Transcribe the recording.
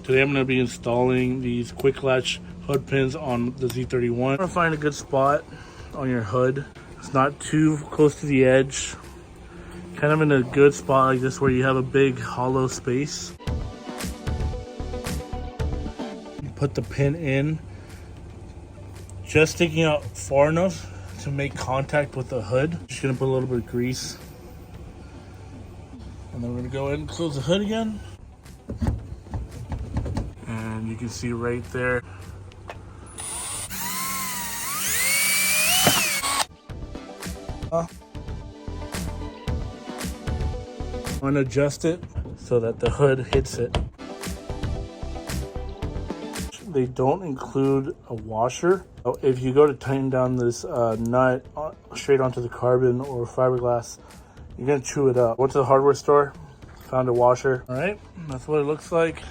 Today I'm going to be installing these quick latch hood pins on the Z31. You want to find a good spot on your hood. It's not too close to the edge. Kind of in a good spot like this where you have a big hollow space. You put the pin in, just sticking out far enough to make contact with the hood. Just going to put a little bit of grease. And then we're going to go ahead and close the hood again. And you can see right there. I'm going to adjust it so that the hood hits it. They don't include a washer. If you go to tighten down this nut straight onto the carbon or fiberglass, you're going to chew it up. Went to the hardware store, found a washer. All right, that's what it looks like.